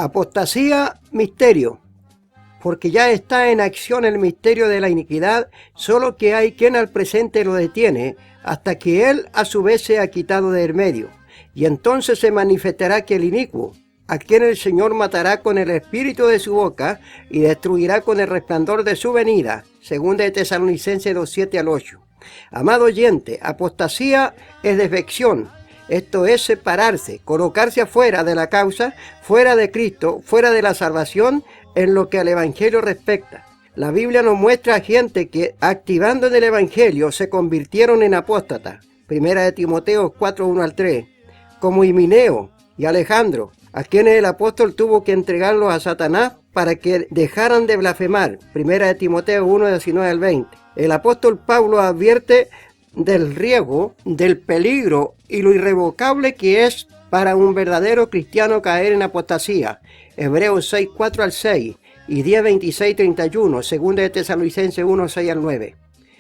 Apostasía, misterio, porque ya está en acción el misterio de la iniquidad, solo que hay quien al presente lo detiene, hasta que él a su vez sea quitado de en medio. Y entonces se manifestará que el inicuo, a quien el Señor matará con el espíritu de su boca, y destruirá con el resplandor de su venida. Segunda de Tesalonicenses 2:7 al 8. Amado oyente, apostasía es defección. Esto es separarse, colocarse afuera de la causa, fuera de Cristo, fuera de la salvación, en lo que al Evangelio respecta. La Biblia nos muestra a gente que, activando en el Evangelio, se convirtieron en apóstatas. Primera de Timoteo 4:1 al 3. Como Himeneo y Alejandro, a quienes el apóstol tuvo que entregarlos a Satanás para que dejaran de blasfemar. Primera de Timoteo 1:19 al 20. El apóstol Pablo advierte del riesgo, del peligro y lo irrevocable que es para un verdadero cristiano caer en apostasía. Hebreos 6:4 al 6 y 10:26-31, segunda de Tesalonicenses 1:6 al 9.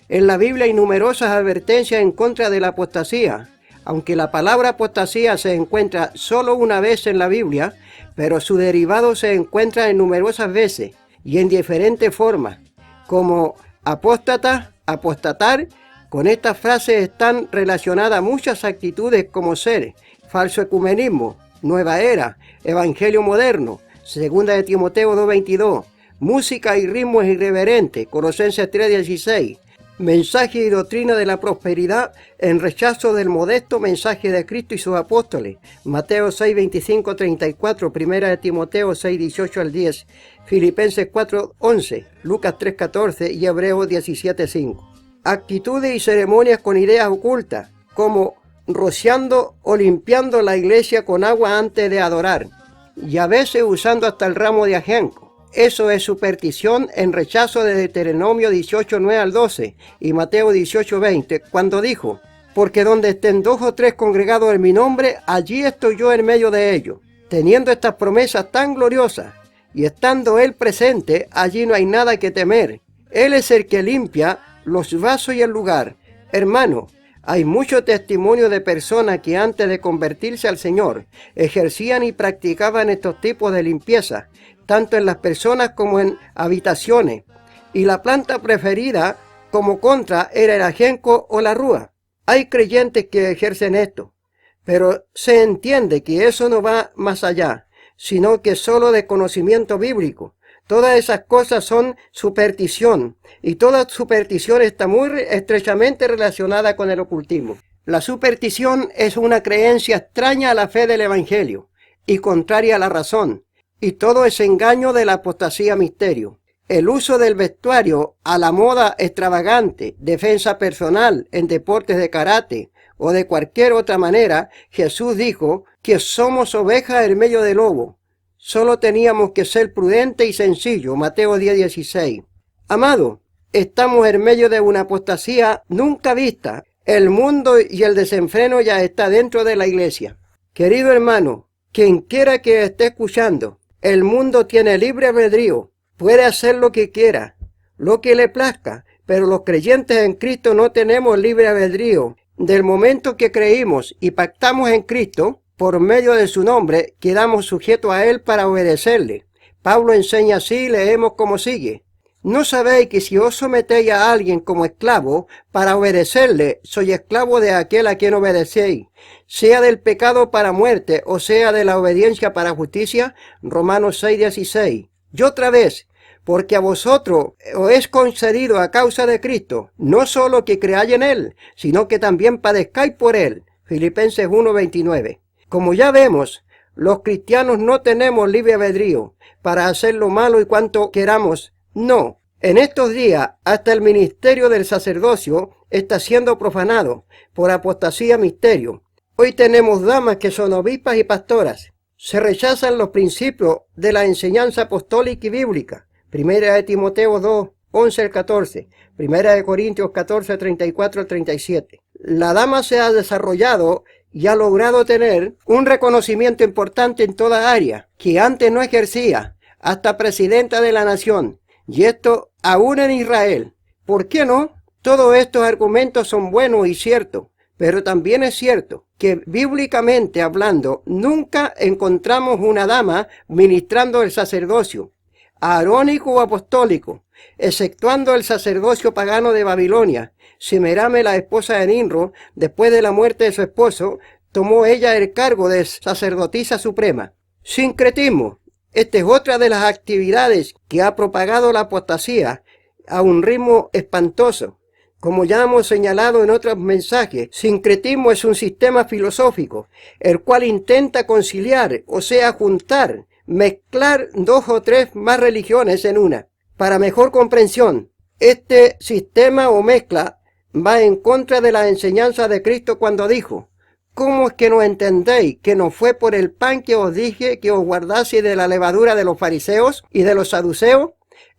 En la Biblia hay numerosas advertencias en contra de la apostasía. Aunque la palabra apostasía se encuentra solo una vez en la Biblia, pero su derivado se encuentra en numerosas veces y en diferentes formas, como apóstata, apostatar. Con estas frases están relacionadas muchas actitudes como ser, falso ecumenismo, nueva era, evangelio moderno, segunda de Timoteo 2:22, música y ritmos irreverentes, Colosenses 3:16, mensaje y doctrina de la prosperidad en rechazo del modesto mensaje de Cristo y sus apóstoles, Mateo 6:25-34, primera de Timoteo 6:18 al 10, Filipenses 4:11, Lucas 3:14 y Hebreos 17:5. Actitudes y ceremonias con ideas ocultas, como rociando o limpiando la iglesia con agua antes de adorar, y a veces usando hasta el ramo de ajenjo. Eso es superstición en rechazo de Deuteronomio 18:9 al 12 y Mateo 18:20, cuando dijo: porque donde estén 2 o 3 congregados en mi nombre, allí estoy yo en medio de ellos. Teniendo estas promesas tan gloriosas y estando Él presente, allí no hay nada que temer. Él es el que limpia los vasos y el lugar. Hermano, hay mucho testimonio de personas que antes de convertirse al Señor ejercían y practicaban estos tipos de limpieza, tanto en las personas como en habitaciones, y la planta preferida como contra era el ajenjo o la rúa. Hay creyentes que ejercen esto, pero se entiende que eso no va más allá, sino que solo de conocimiento bíblico. Todas esas cosas son superstición, y toda superstición está muy estrechamente relacionada con el ocultismo. La superstición es una creencia extraña a la fe del Evangelio, y contraria a la razón, y todo es engaño de la apostasía misterio. El uso del vestuario a la moda extravagante, defensa personal en deportes de karate, o de cualquier otra manera, Jesús dijo que somos ovejas en medio de lobo. Solo teníamos que ser prudentes y sencillos, Mateo 10:16. Amado, estamos en medio de una apostasía nunca vista. El mundo y el desenfreno ya está dentro de la iglesia. Querido hermano, quien quiera que esté escuchando, el mundo tiene libre albedrío, puede hacer lo que quiera, lo que le plazca, pero los creyentes en Cristo no tenemos libre albedrío. Del momento que creímos y pactamos en Cristo, por medio de su nombre, quedamos sujetos a Él para obedecerle. Pablo enseña así, leemos como sigue: ¿no sabéis que si os sometéis a alguien como esclavo para obedecerle, sois esclavo de aquel a quien obedecéis, sea del pecado para muerte o sea de la obediencia para justicia? Romanos 6:16. Y otra vez: porque a vosotros os es concedido a causa de Cristo, no solo que creáis en Él, sino que también padezcáis por Él. Filipenses 1:29. Como ya vemos, los cristianos no tenemos libre albedrío para hacer lo malo y cuanto queramos. No. En estos días, hasta el ministerio del sacerdocio está siendo profanado por apostasía misterio. Hoy tenemos damas que son obispas y pastoras. Se rechazan los principios de la enseñanza apostólica y bíblica. Primera de Timoteo 2:11 al 14. Primera de Corintios 14:34 al 37. La dama se ha desarrollado y ha logrado tener un reconocimiento importante en toda área que antes no ejercía, hasta presidenta de la nación, y esto aún en Israel. ¿Por qué no? Todos estos argumentos son buenos y ciertos, Pero también es cierto que bíblicamente hablando nunca encontramos una dama ministrando el sacerdocio, arónico o apostólico, exceptuando el sacerdocio pagano de Babilonia. Semerame, la esposa de Nimrod, después de la muerte de su esposo, tomó ella el cargo de sacerdotisa suprema. Sincretismo. Esta es otra de las actividades que ha propagado la apostasía a un ritmo espantoso. Como ya hemos señalado en otros mensajes, sincretismo es un sistema filosófico, el cual intenta conciliar, o sea, juntar, mezclar dos o tres más religiones en una. Para mejor comprensión, este sistema o mezcla va en contra de la enseñanza de Cristo cuando dijo: ¿cómo es que no entendéis que no fue por el pan que os dije que os guardase de la levadura de los fariseos y de los saduceos?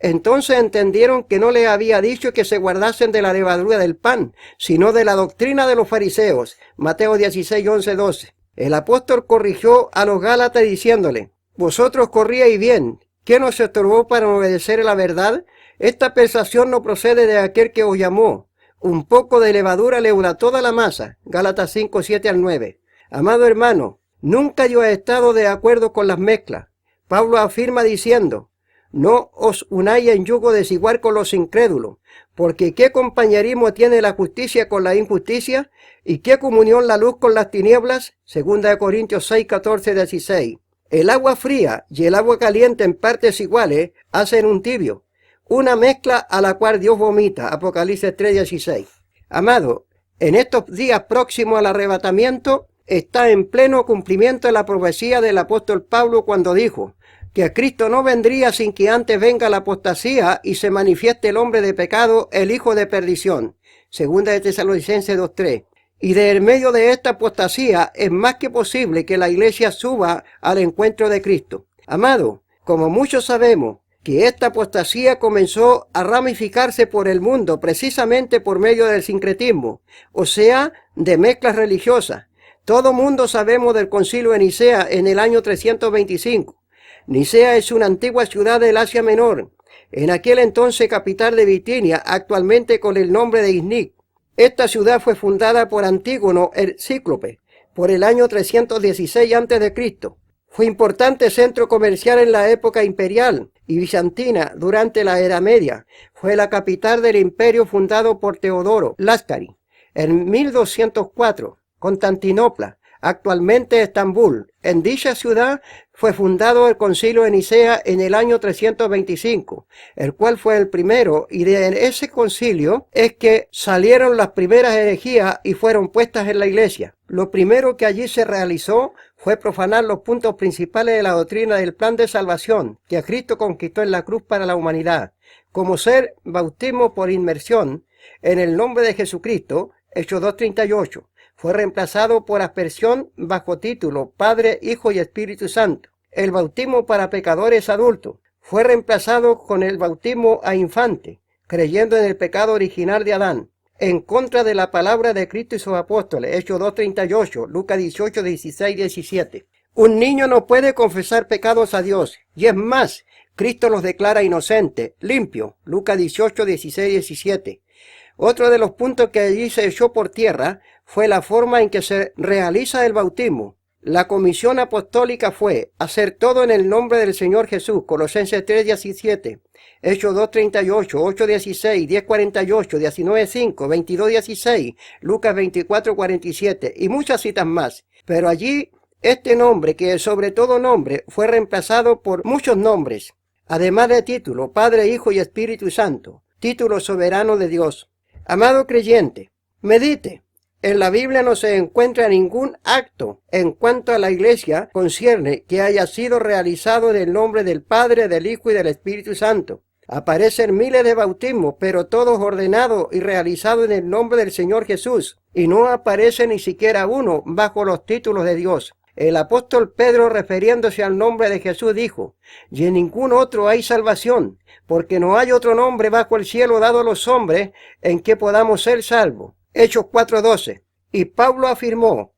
Entonces entendieron que no les había dicho que se guardasen de la levadura del pan, sino de la doctrina de los fariseos. Mateo 16, 11, 12. El apóstol corrigió a los Gálatas diciéndole: vosotros corríais bien, ¿qué nos estorbó para obedecer a la verdad? Esta persuasión no procede de aquel que os llamó. Un poco de levadura leuda toda la masa. Gálatas 5, 7 al 9. Amado hermano, nunca yo he estado de acuerdo con las mezclas. Pablo afirma diciendo: no os unáis en yugo desigual con los incrédulos, porque ¿qué compañerismo tiene la justicia con la injusticia? ¿Y qué comunión la luz con las tinieblas? 2 Corintios 6, 14, 16. El agua fría y el agua caliente en partes iguales hacen un tibio, una mezcla a la cual Dios vomita. Apocalipsis 3, 16. Amado, en estos días próximos al arrebatamiento está en pleno cumplimiento la profecía del apóstol Pablo cuando dijo que Cristo no vendría sin que antes venga la apostasía y se manifieste el hombre de pecado, el hijo de perdición. 2 de Tesalonicenses 2:3. Y de en medio de esta apostasía es más que posible que la iglesia suba al encuentro de Cristo. Amado, como muchos sabemos que esta apostasía comenzó a ramificarse por el mundo precisamente por medio del sincretismo, o sea, de mezclas religiosas. Todo mundo sabemos del concilio de Nicea en el año 325. Nicea es una antigua ciudad del Asia Menor, en aquel entonces capital de Bitinia, actualmente con el nombre de Iznik. Esta ciudad fue fundada por Antígono el Cíclope, por el año 316 a.C. Fue importante centro comercial en la época imperial y bizantina durante la Edad Media. Fue la capital del imperio fundado por Teodoro Láscari. En 1204, Constantinopla, actualmente Estambul. En dicha ciudad fue fundado el concilio de Nicea en el año 325, el cual fue el primero, y de ese concilio es que salieron las primeras herejías y fueron puestas en la iglesia. Lo primero que allí se realizó fue profanar los puntos principales de la doctrina del plan de salvación que Cristo conquistó en la cruz para la humanidad, como ser bautismo por inmersión en el nombre de Jesucristo, Hechos 2:38. Fue reemplazado por aspersión bajo título Padre, Hijo y Espíritu Santo. El bautismo para pecadores adultos fue reemplazado con el bautismo a infante, creyendo en el pecado original de Adán, en contra de la palabra de Cristo y sus apóstoles. Hechos 2:38, Lucas 18, 16, 17. Un niño no puede confesar pecados a Dios, y es más, Cristo los declara inocentes, limpios. Lucas 18, 16, 17. Otro de los puntos que allí se echó por tierra fue la forma en que se realiza el bautismo. La comisión apostólica fue hacer todo en el nombre del Señor Jesús, Colosenses 3:17, Hechos 2:38, 8:16, 10:48, 19:5, 22:16, Lucas 24:47 y muchas citas más. Pero allí este nombre, que es sobre todo nombre, fue reemplazado por muchos nombres, además de título, Padre, Hijo y Espíritu Santo, título soberano de Dios. Amado creyente, medite. En la Biblia no se encuentra ningún acto en cuanto a la iglesia concierne que haya sido realizado en el nombre del Padre, del Hijo y del Espíritu Santo. Aparecen miles de bautismos, pero todos ordenados y realizados en el nombre del Señor Jesús, y no aparece ni siquiera uno bajo los títulos de Dios. El apóstol Pedro, refiriéndose al nombre de Jesús, dijo: y en ningún otro hay salvación, porque no hay otro nombre bajo el cielo dado a los hombres en que podamos ser salvos. Hechos 4:12. Y Pablo afirmó: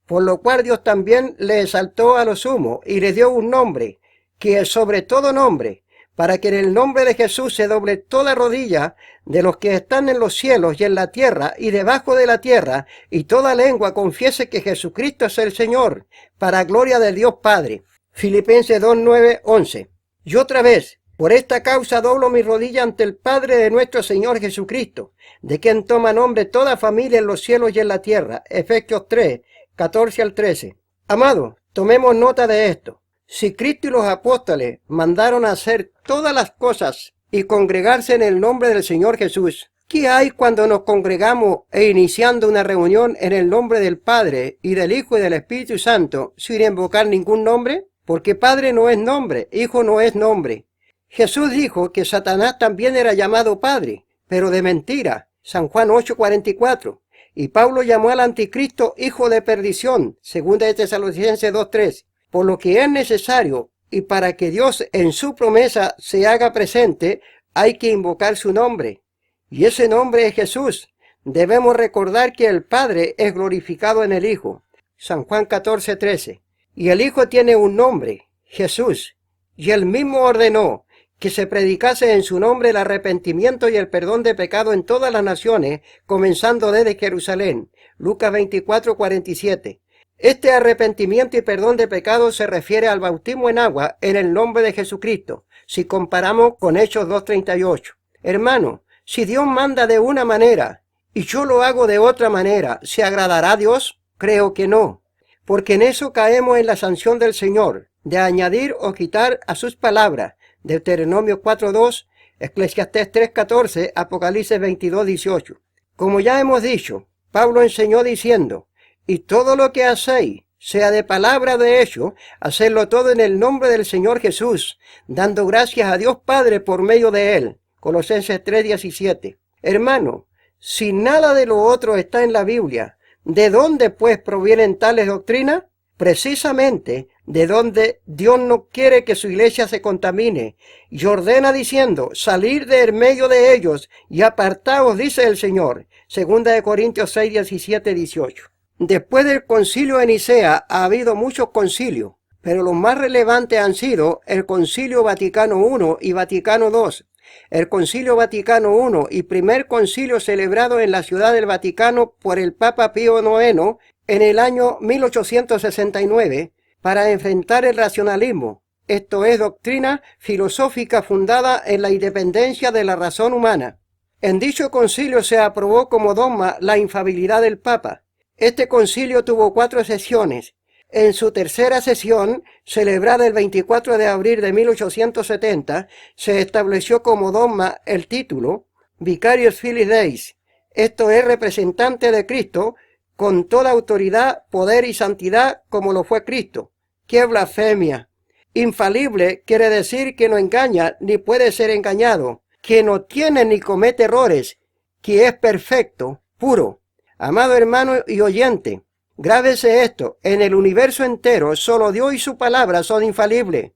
por lo cual Dios también le exaltó a lo sumo y le dio un nombre, que es sobre todo nombre, para que en el nombre de Jesús se doble toda rodilla de los que están en los cielos y en la tierra y debajo de la tierra, y toda lengua confiese que Jesucristo es el Señor, para gloria de Dios Padre. Filipenses 2, 9, 11. Y otra vez, por esta causa doblo mi rodilla ante el Padre de nuestro Señor Jesucristo, de quien toma nombre toda familia en los cielos y en la tierra. Efesios 3, 14 al 13. Amados, tomemos nota de esto. Si Cristo y los apóstoles mandaron a hacer todas las cosas y congregarse en el nombre del Señor Jesús, ¿qué hay cuando nos congregamos e iniciando una reunión en el nombre del Padre y del Hijo y del Espíritu Santo sin invocar ningún nombre? Porque Padre no es nombre, Hijo no es nombre. Jesús dijo que Satanás también era llamado Padre, pero de mentira, San Juan 8:44. Y Pablo llamó al anticristo hijo de perdición, 2 de Tesalonicenses 2:3. Por lo que es necesario, y para que Dios en su promesa se haga presente, hay que invocar su nombre. Y ese nombre es Jesús. Debemos recordar que el Padre es glorificado en el Hijo, San Juan 14:13. Y el Hijo tiene un nombre, Jesús. Y él mismo ordenó que se predicase en su nombre el arrepentimiento y el perdón de pecado en todas las naciones, comenzando desde Jerusalén. Lucas 24:47. Este arrepentimiento y perdón de pecado se refiere al bautismo en agua en el nombre de Jesucristo, si comparamos con Hechos 2:38. Hermano, si Dios manda de una manera y yo lo hago de otra manera, ¿se agradará a Dios? Creo que no, porque en eso caemos en la sanción del Señor, de añadir o quitar a sus palabras. Deuteronomio 4:2, Eclesiastés 3:14, Apocalipsis 22:18. Como ya hemos dicho, Pablo enseñó diciendo: y todo lo que hacéis, sea de palabra o de hecho, hacedlo todo en el nombre del Señor Jesús, dando gracias a Dios Padre por medio de él. Colosenses 3:17. Hermano, si nada de lo otro está en la Biblia, ¿de dónde pues provienen tales doctrinas? Precisamente de donde Dios no quiere que su iglesia se contamine, y ordena diciendo: salir de en medio de ellos y apartaos, dice el Señor. 2 Corintios 6, 17, 18. Después del concilio de Nicea ha habido muchos concilios, pero los más relevantes han sido el Concilio Vaticano I y Vaticano II. El Concilio Vaticano I y primer concilio celebrado en la Ciudad del Vaticano por el Papa Pío IX en el año 1869 para enfrentar el racionalismo, esto es, doctrina filosófica fundada en la independencia de la razón humana. En dicho concilio se aprobó como dogma la infalibilidad del Papa. Este concilio tuvo 4 sesiones. En su tercera sesión, celebrada el 24 de abril de 1870, se estableció como dogma el título Vicarius Filii Deis, esto es, representante de Cristo, con toda autoridad, poder y santidad como lo fue Cristo. ¡Qué blasfemia! Infalible quiere decir que no engaña ni puede ser engañado, que no tiene ni comete errores, que es perfecto, puro. Amado hermano y oyente, grábese esto: en el universo entero solo Dios y su palabra son infalibles.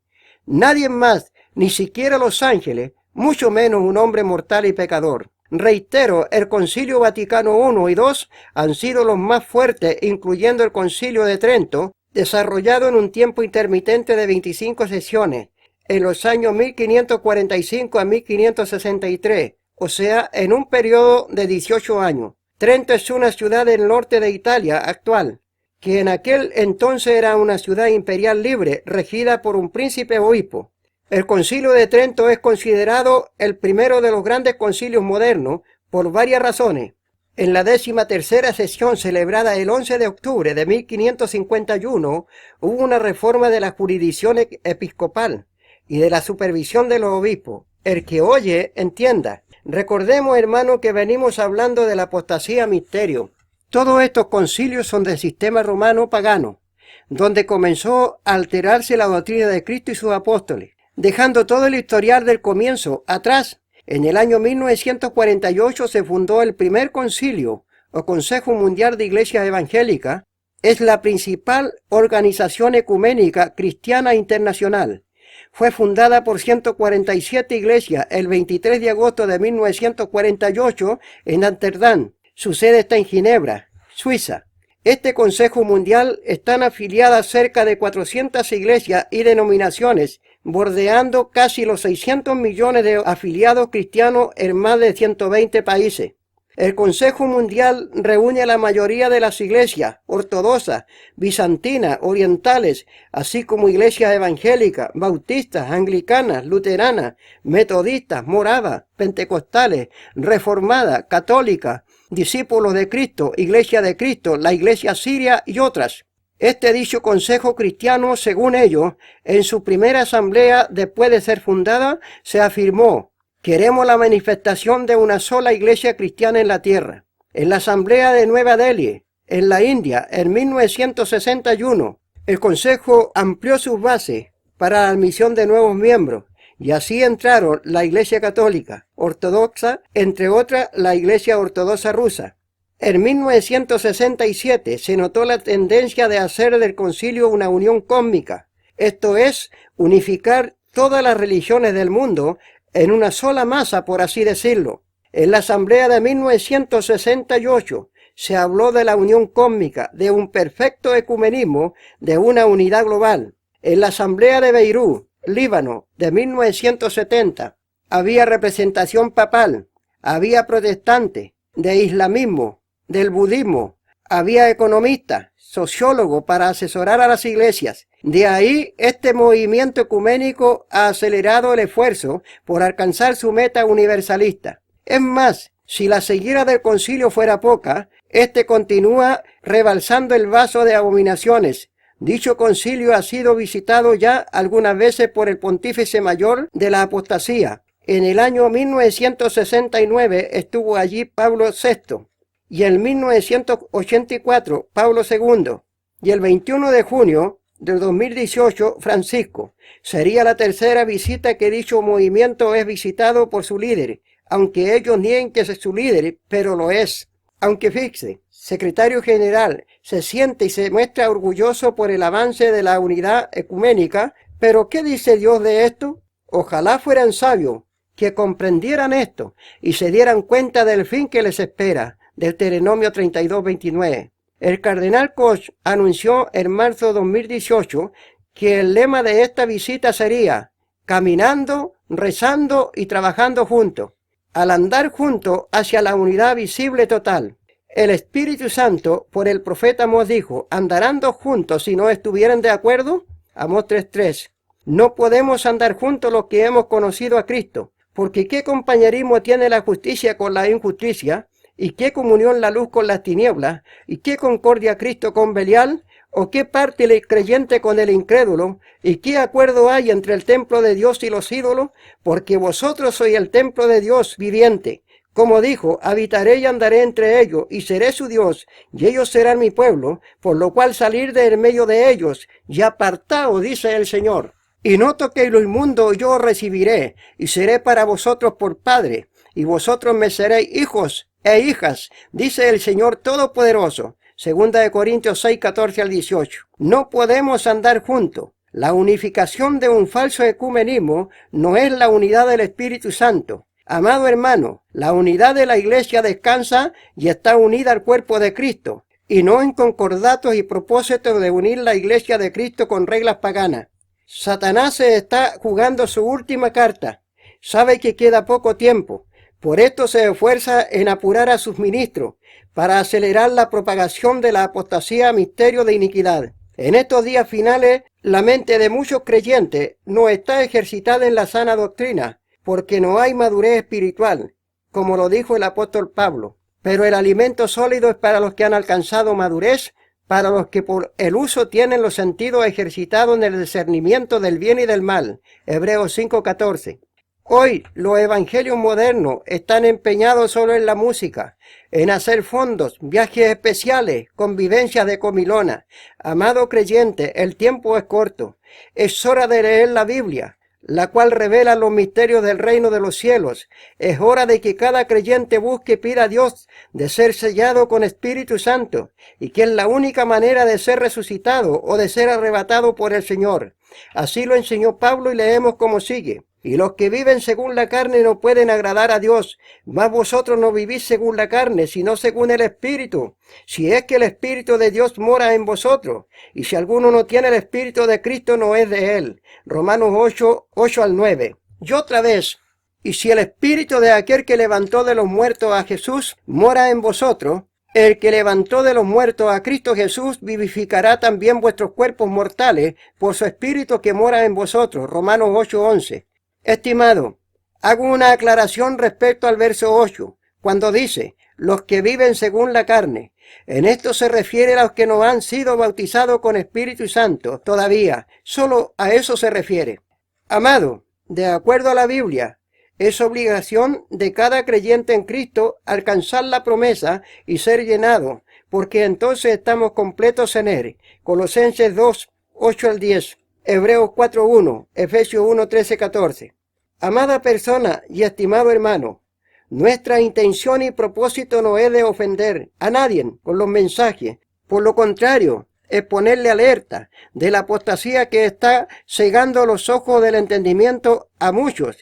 Nadie más, ni siquiera los ángeles, mucho menos un hombre mortal y pecador. Reitero, el Concilio Vaticano I y II han sido los más fuertes, incluyendo el Concilio de Trento, desarrollado en un tiempo intermitente de 25 sesiones, en los años 1545 a 1563, o sea, en un periodo de 18 años. Trento es una ciudad del norte de Italia actual, que en aquel entonces era una ciudad imperial libre, regida por un príncipe obispo. El Concilio de Trento es considerado el primero de los grandes concilios modernos por varias razones. En la 13ª sesión, celebrada el 11 de octubre de 1551, hubo una reforma de la jurisdicción episcopal y de la supervisión de los obispos. El que oye, entienda. Recordemos, hermano, que venimos hablando de la apostasía misterio. Todos estos concilios son del sistema romano pagano, donde comenzó a alterarse la doctrina de Cristo y sus apóstoles, dejando todo el historial del comienzo atrás. En el año 1948 se fundó el primer concilio, o Consejo Mundial de Iglesias Evangélicas. Es la principal organización ecuménica cristiana internacional. Fue fundada por 147 iglesias el 23 de agosto de 1948 en Ámsterdam. Su sede está en Ginebra, Suiza. Este Consejo Mundial están afiliadas cerca de 400 iglesias y denominaciones, bordeando casi los 600 millones de afiliados cristianos en más de 120 países. El Consejo Mundial reúne a la mayoría de las iglesias ortodoxas, bizantinas, orientales, así como iglesias evangélicas, bautistas, anglicanas, luteranas, metodistas, moradas, pentecostales, reformadas, católicas, discípulos de Cristo, Iglesia de Cristo, la Iglesia Siria y otras. Este dicho Consejo Cristiano, según ellos, en su primera asamblea después de ser fundada, se afirmó: queremos la manifestación de una sola iglesia cristiana en la tierra. En la asamblea de Nueva Delhi, en la India, en 1961, el Consejo amplió sus bases para la admisión de nuevos miembros, y así entraron la Iglesia Católica, Ortodoxa, entre otras la Iglesia Ortodoxa Rusa. En 1967 se notó la tendencia de hacer del concilio una unión cósmica, esto es, unificar todas las religiones del mundo en una sola masa, por así decirlo. En la asamblea de 1968 se habló de la unión cósmica, de un perfecto ecumenismo, de una unidad global. En la asamblea de Beirut, Líbano, de 1970, había representación papal, había protestantes, de islamismo, del budismo, había economistas, sociólogos para asesorar a las iglesias. De ahí este movimiento ecuménico ha acelerado el esfuerzo por alcanzar su meta universalista. Es más, si la ceguera del concilio fuera poca, este continúa rebalsando el vaso de abominaciones. Dicho concilio ha sido visitado ya algunas veces por el pontífice mayor de la apostasía. En el año 1969 estuvo allí Pablo VI, y en 1984 Pablo II, y el 21 de junio del 2018 Francisco. Sería la tercera visita que dicho movimiento es visitado por su líder, aunque ellos nieguen que es su líder, pero lo es. Aunque fíjese, secretario general se siente y se muestra orgulloso por el avance de la unidad ecuménica, pero ¿qué dice Dios de esto? Ojalá fueran sabios, que comprendieran esto y se dieran cuenta del fin que les espera. Deuteronomio 32:29. El cardenal Koch anunció en marzo de 2018 que el lema de esta visita sería caminando, rezando y trabajando juntos, al andar juntos hacia la unidad visible total. El Espíritu Santo, por el profeta Amós dijo, ¿andarán dos juntos si no estuvieran de acuerdo? Amós 3:3. No podemos andar juntos los que hemos conocido a Cristo, porque ¿qué compañerismo tiene la justicia con la injusticia? ¿Y qué comunión la luz con las tinieblas? ¿Y qué concordia Cristo con Belial? ¿O qué parte el creyente con el incrédulo? ¿Y qué acuerdo hay entre el templo de Dios y los ídolos? Porque vosotros sois el templo de Dios viviente. Como dijo, habitaré y andaré entre ellos, y seré su Dios, y ellos serán mi pueblo, por lo cual salir de en medio de ellos, y apartaos, dice el Señor. Y no toquéis lo inmundo, yo os recibiré, y seré para vosotros por padre, y vosotros me seréis hijos e hijas, dice el Señor Todopoderoso. Segunda de Corintios 6, 14 al 18. No podemos andar juntos. La unificación de un falso ecumenismo no es la unidad del Espíritu Santo. Amado hermano, la unidad de la Iglesia descansa y está unida al cuerpo de Cristo, y no en concordatos y propósitos de unir la Iglesia de Cristo con reglas paganas. Satanás se está jugando su última carta. Sabe que queda poco tiempo. Por esto se esfuerza en apurar a sus ministros para acelerar la propagación de la apostasía a misterio de iniquidad. En estos días finales, la mente de muchos creyentes no está ejercitada en la sana doctrina, porque no hay madurez espiritual, como lo dijo el apóstol Pablo. Pero el alimento sólido es para los que han alcanzado madurez, para los que por el uso tienen los sentidos ejercitados en el discernimiento del bien y del mal. Hebreos 5:14. Hoy los evangelios modernos están empeñados solo en la música, en hacer fondos, viajes especiales, convivencias de comilona. Amado creyente, el tiempo es corto. Es hora de leer la Biblia, la cual revela los misterios del reino de los cielos. Es hora de que cada creyente busque y pida a Dios de ser sellado con Espíritu Santo, y que es la única manera de ser resucitado o de ser arrebatado por el Señor. Así lo enseñó Pablo y leemos como sigue. Y los que viven según la carne no pueden agradar a Dios. Mas vosotros no vivís según la carne, sino según el Espíritu. Si es que el Espíritu de Dios mora en vosotros. Y si alguno no tiene el Espíritu de Cristo, no es de él. Romanos 8, 8 al 9. Y otra vez, y si el Espíritu de aquel que levantó de los muertos a Jesús mora en vosotros, el que levantó de los muertos a Cristo Jesús vivificará también vuestros cuerpos mortales por su Espíritu que mora en vosotros. Romanos 8, 11. Estimado, hago una aclaración respecto al verso 8, cuando dice, los que viven según la carne. En esto se refiere a los que no han sido bautizados con Espíritu Santo todavía. Solo a eso se refiere. Amado, de acuerdo a la Biblia, es obligación de cada creyente en Cristo alcanzar la promesa y ser llenado, porque entonces estamos completos en Él. Colosenses 2, 8 al 10. Hebreos 4.1, Efesios 1, 14. Amada persona y estimado hermano, nuestra intención y propósito no es de ofender a nadie con los mensajes. Por lo contrario, es ponerle alerta de la apostasía que está cegando los ojos del entendimiento a muchos.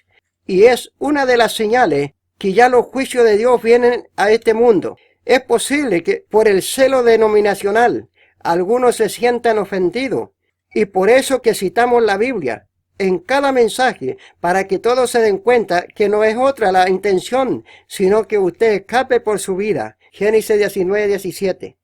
Y es una de las señales que ya los juicios de Dios vienen a este mundo. Es posible que por el celo denominacional algunos se sientan ofendidos. Y por eso que citamos la Biblia en cada mensaje, para que todos se den cuenta que no es otra la intención, sino que usted escape por su vida. Génesis 19, 17.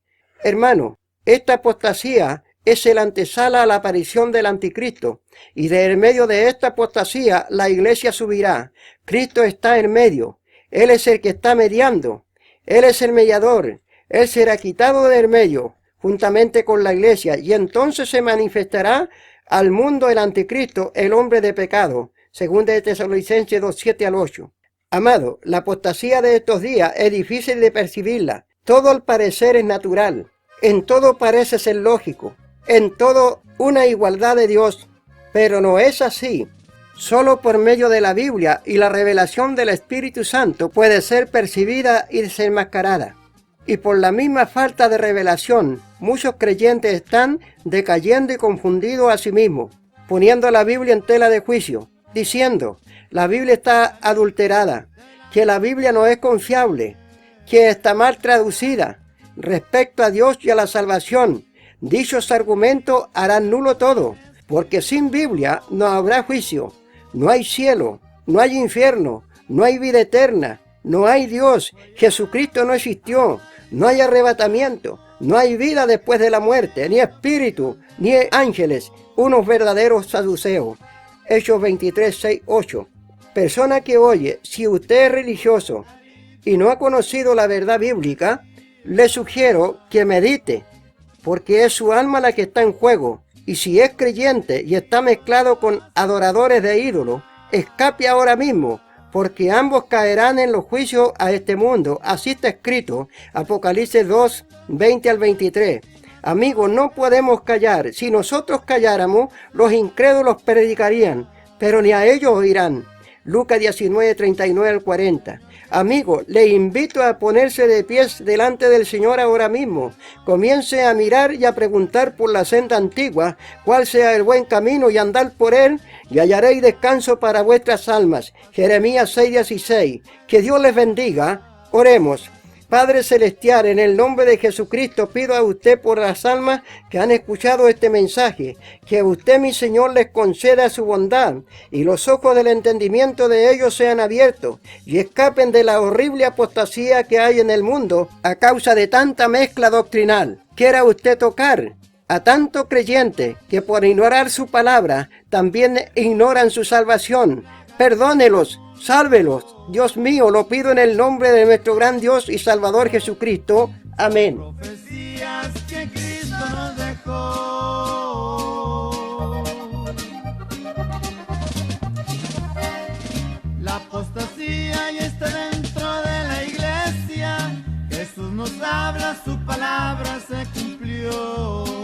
Hermano, esta apostasía es el antesala a la aparición del anticristo, y de en medio de esta apostasía la iglesia subirá. Cristo está en medio, Él es el que está mediando, Él es el mediador, Él será quitado del medio, juntamente con la iglesia, y entonces se manifestará al mundo el anticristo, el hombre de pecado, según de Tesalonicenses 2, 7 al 8. Amado, la apostasía de estos días es difícil de percibirla. Todo al parecer es natural, en todo parece ser lógico, en todo una igualdad de Dios, pero no es así. Solo por medio de la Biblia y la revelación del Espíritu Santo puede ser percibida y desenmascarada. Y por la misma falta de revelación, muchos creyentes están decayendo y confundidos a sí mismos, poniendo la Biblia en tela de juicio, diciendo, la Biblia está adulterada, que la Biblia no es confiable, que está mal traducida. Respecto a Dios y a la salvación, dichos argumentos harán nulo todo, porque sin Biblia no habrá juicio, no hay cielo, no hay infierno, no hay vida eterna, no hay Dios, Jesucristo no existió, no hay arrebatamiento, no hay vida después de la muerte, ni espíritu, ni ángeles, unos verdaderos saduceos. Hechos 23, 6, 8. Persona que oye, si usted es religioso y no ha conocido la verdad bíblica, le sugiero que medite, porque es su alma la que está en juego. Y si es creyente y está mezclado con adoradores de ídolos, escape ahora mismo, porque ambos caerán en los juicios a este mundo. Así está escrito, Apocalipsis 2, 20 al 23. Amigos, no podemos callar. Si nosotros calláramos, los incrédulos predicarían, pero ni a ellos oirán. Lucas 19, 39 al 40. Amigos, le invito a ponerse de pies delante del Señor ahora mismo. Comience a mirar y a preguntar por la senda antigua, cuál sea el buen camino, y andar por él, y hallaréis descanso para vuestras almas. Jeremías 6:16. Que Dios les bendiga. Oremos. Padre Celestial, en el nombre de Jesucristo pido a usted por las almas que han escuchado este mensaje, que usted, mi Señor, les conceda su bondad y los ojos del entendimiento de ellos sean abiertos y escapen de la horrible apostasía que hay en el mundo a causa de tanta mezcla doctrinal. Quiera usted tocar a tanto creyente que por ignorar su palabra también ignoran su salvación. Perdónelos. Sálvelos, Dios mío, lo pido en el nombre de nuestro gran Dios y Salvador Jesucristo. Amén. Profecías que Cristo nos dejó. La apostasía ya está dentro de la iglesia. Jesús nos habla, su palabra se cumplió.